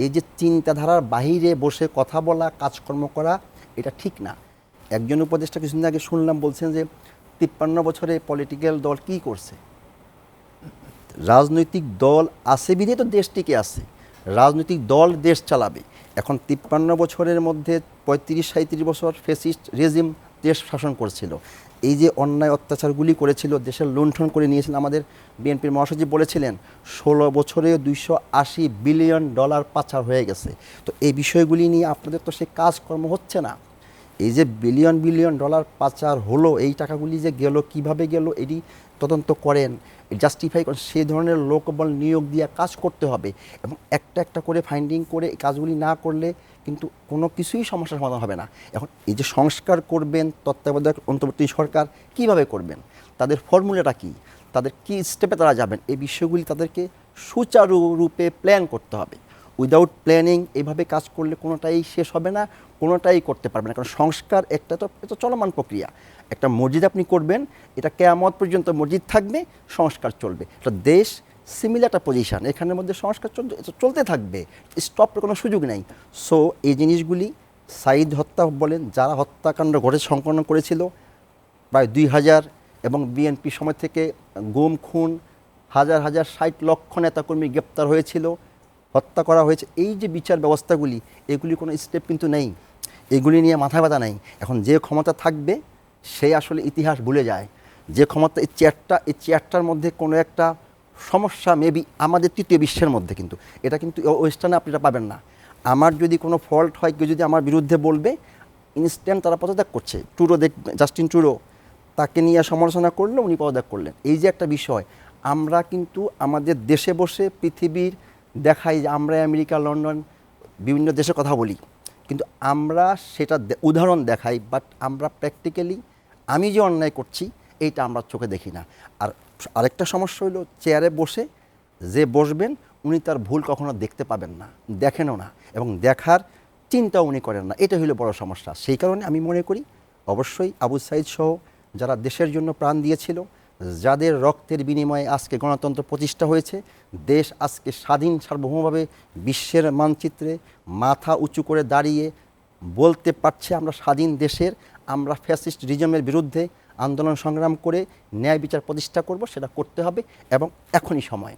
এই যে চিন্তাধারার বাহিরে বসে কথা বলা, কাজকর্ম করা, এটা ঠিক না। একজন উপদেষ্টা কিছুদিন আগে শুনলাম বলছেন যে 53 বছরে পলিটিক্যাল দল কি করছে। রাজনৈতিক দল আছে বিধে তো দেশ টিকে আছে, রাজনৈতিক দল দেশ চালাবে। এখন 53 বছরের মধ্যে 35-37 বছর ফ্যাসিস্ট রেজিম দেশ শাসন করছিল। এই যে অন্যায় অত্যাচারগুলি করেছিল, দেশের লুণ্ঠন করে নিয়েছিল, আমাদের বিএনপির মহাসচিব বলেছিলেন 16 বছরে $280 বিলিয়ন পাচার হয়ে গেছে। তো এই বিষয়গুলি নিয়ে আপনাদের তো সে কাজকর্ম হচ্ছে না। এই যে বিলিয়ন বিলিয়ন ডলার পাচার হলো, এই টাকাগুলি যে গেল, কিভাবে গেল, এটি তদন্ত করেন, জাস্টিফাই করেন। সেই ধরনের লোকবল নিয়োগ দিয়ে কাজ করতে হবে এবং একটা একটা করে ফাইন্ডিং করে এই কাজগুলি না করলে কিন্তু কোনো কিছুই সমস্যার সমাধান হবে না। এখন এই যে সংস্কার করবেন তত্ত্বাবধায়ক অন্তর্বর্তী সরকার, কিভাবে করবেন, তাদের ফর্মুলাটা কী, তাদের কী স্টেপে তারা যাবেন, এই বিষয়গুলি তাদেরকে সুচারুরূপে প্ল্যান করতে হবে। উইদাউট প্ল্যানিং এইভাবে কাজ করলে কোনোটাই শেষ হবে না, কোনোটাই করতে পারবে না। কারণ সংস্কার একটা তো চলমান প্রক্রিয়া। একটা মসজিদ আপনি করবেন, এটা কিয়ামত পর্যন্ত মসজিদ থাকবে, সংস্কার চলবে। একটা দেশ সিমিলার একটা পজিশান, এখানের মধ্যে সংস্কার চলতে থাকবে, স্টপের কোনো সুযোগ নেই। সো এই জিনিসগুলি সাঈদ হত্যা বলেন, যারা হত্যাকাণ্ড ঘটে সংকলন করেছিল প্রায় 2000 এবং বিএনপি সময় থেকে গুম খুন, হাজার হাজার 60 লক্ষ নেতাকর্মী গ্রেপ্তার হয়েছিল, হত্যা করা হয়েছে। এই যে বিচার ব্যবস্থাগুলি, এগুলি কোনো স্টেপ কিন্তু নেই, এগুলি নিয়ে মাথা ব্যথা নেই। এখন যে ক্ষমতা থাকবে সে আসলে ইতিহাস ভুলে যায়। যে ক্ষমতা, এই চেয়ারটার মধ্যে কোনো একটা সমস্যা মেবি আমাদের তৃতীয় বিশ্বের মধ্যে, কিন্তু এটা কিন্তু ওয়েস্টার্নে আপনি এটা পাবেন না। আমার যদি কোনো ফল্ট হয়, কেউ যদি আমার বিরুদ্ধে বলবে, ইনস্ট্যান্ট তারা পদত্যাগ করছে। জাস্টিন ট্রুডো, তাকে নিয়ে সমালোচনা করলে উনি পদত্যাগ করলেন। এই যে একটা বিষয়, আমরা কিন্তু আমাদের দেশে বসে পৃথিবীর দেখাই যে আমরা আমেরিকা, লন্ডন, বিভিন্ন দেশের কথা বলি, কিন্তু আমরা সেটা উদাহরণ দেখাই, বাট আমরা প্র্যাকটিক্যালি আমি যে অন্যায় করছি এইটা আমরা চোখে দেখি না। আর আরেকটা সমস্যা হলো, চেয়ারে বসে যে বসবেন উনি তার ভুল কখনো দেখতে পাবেন না, দেখেনও না, এবং দেখার চিন্তাও উনি করেন না। এটা হলো বড় সমস্যা। সেই কারণে আমি মনে করি অবশ্যই আবু সাঈদ সহ যারা দেশের জন্য প্রাণ দিয়েছিল, যাদের রক্তের বিনিময়ে আজকে গণতন্ত্র প্রতিষ্ঠা হয়েছে, দেশ আজকে স্বাধীন সার্বভৌমভাবে বিশ্বের মানচিত্রে মাথা উঁচু করে দাঁড়িয়ে বলতে পারছে আমরা স্বাধীন দেশের, আমরা ফ্যাসিস্ট রিজমের বিরুদ্ধে আন্দোলন সংগ্রাম করে ন্যায় বিচার প্রতিষ্ঠা করব, সেটা করতে হবে এবং এখনই সময়।